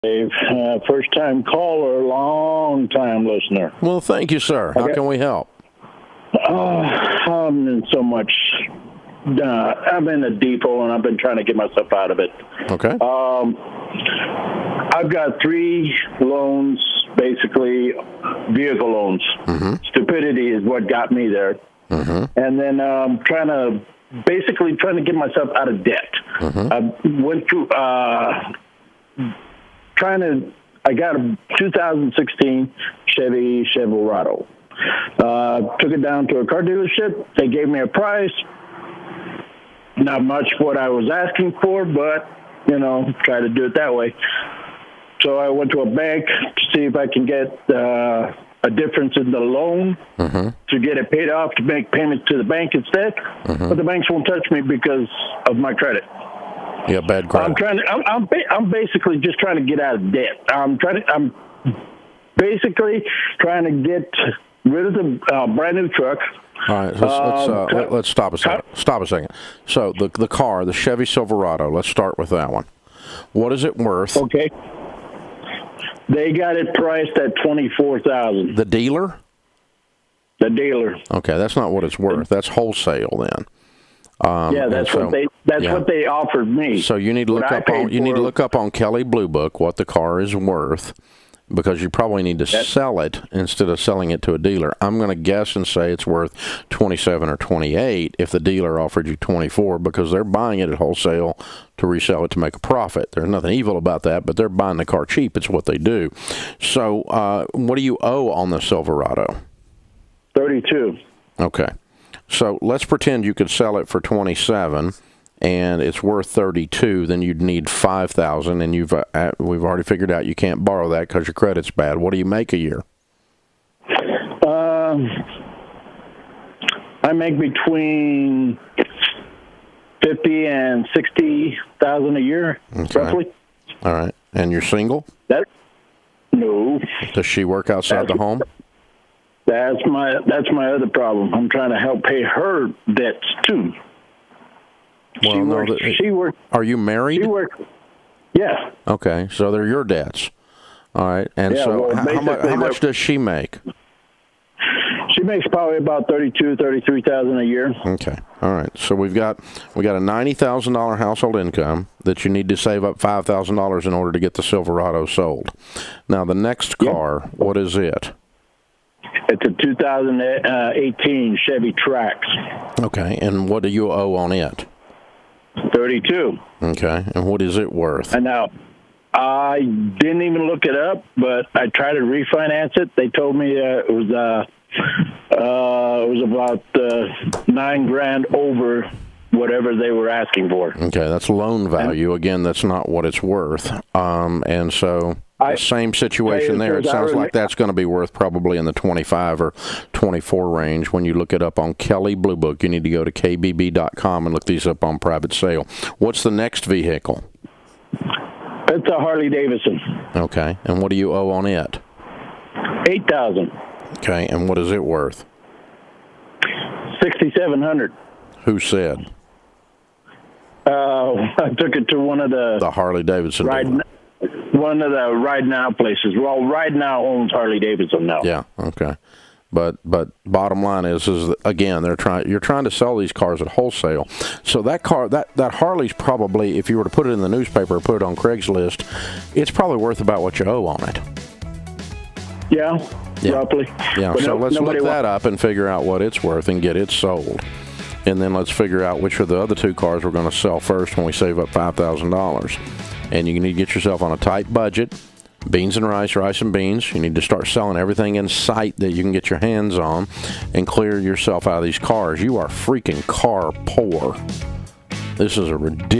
Dave, first-time caller, long-time listener. Well, thank you, sir. How can we help? I'm in so much. I'm in a deep hole, and I've been trying to get myself out of it. Okay. I've got 3 loans, basically vehicle loans. Mm-hmm. Stupidity is what got me there. Mm-hmm. And then trying to get myself out of debt. Mm-hmm. I went through I got a 2016 Chevy Silverado. Took it down to a car dealership. They gave me a price. Not much what I was asking for, but, try to do it that way. So I went to a bank to see if I can get a difference in the loan to get it paid off to make payments to the bank instead. Mm-hmm. But the banks won't touch me because of my credit. Yeah, bad credit. I'm basically just trying to get out of debt. I'm basically trying to get rid of the brand new truck. All right, let's stop a second. Stop a second. So the car, the Chevy Silverado. Let's start with that one. What is it worth? Okay. They got it priced at $24,000. The dealer? The dealer. Okay, that's not what it's worth. That's wholesale then. That's what they offered me. So you need to look up on Kelley Blue Book what the car is worth, because you probably need to sell it instead of selling it to a dealer. I'm going to guess and say it's worth $27 or $28 if the dealer offered you $24, because they're buying it at wholesale to resell it to make a profit. There's nothing evil about that, but they're buying the car cheap. It's what they do. So what do you owe on the Silverado? $32. Okay. So let's pretend you could sell it for $27 and it's worth $32, then you'd need $5,000, and we've already figured out you can't borrow that because your credit's bad. What do you make a year? I make between $50,000 and $60,000 a year, roughly. All right. And you're single? No. Does she work outside the home? That's my other problem. I'm trying to help pay her debts too. Well, she works. Are you married? She works. Yeah. Okay, so they're your debts. All right, and how much does she make? She makes probably about $32,000-$33,000 a year. Okay, all right. So we got a $90,000 household income that you need to save up $5,000 in order to get the Silverado sold. Now the next car, what is it? It's a 2018 Chevy Trax. Okay, and what do you owe on it? $32. Okay, and what is it worth? And now, I didn't even look it up, but I tried to refinance it. They told me it was about $9,000 over whatever they were asking for. Okay, that's loan value. Again, that's not what it's worth. And so same situation there. It sounds like that's going to be worth probably in the 25 or 24 range. When you look it up on Kelley Blue Book, you need to go to kbb.com and look these up on private sale. What's the next vehicle? It's a Harley Davidson. Okay, and what do you owe on it? $8,000. Okay, and what is it worth? $6,700. Who said? I took it to one of the Harley Davidson one of the Ride Now places. Well, Ride Now owns Harley Davidson now. Yeah, okay. But bottom line is again, you're trying to sell these cars at wholesale. So that car, that Harley's probably, if you were to put it in the newspaper or put it on Craigslist, it's probably worth about what you owe on it. Yeah. Roughly. Yeah, but so let's look that up and figure out what it's worth and get it sold. And then let's figure out which of the other 2 cars we're going to sell first when we save up $5,000. And you need to get yourself on a tight budget. Beans and rice and beans. You need to start selling everything in sight that you can get your hands on and clear yourself out of these cars. You are freaking car poor. This is a ridiculous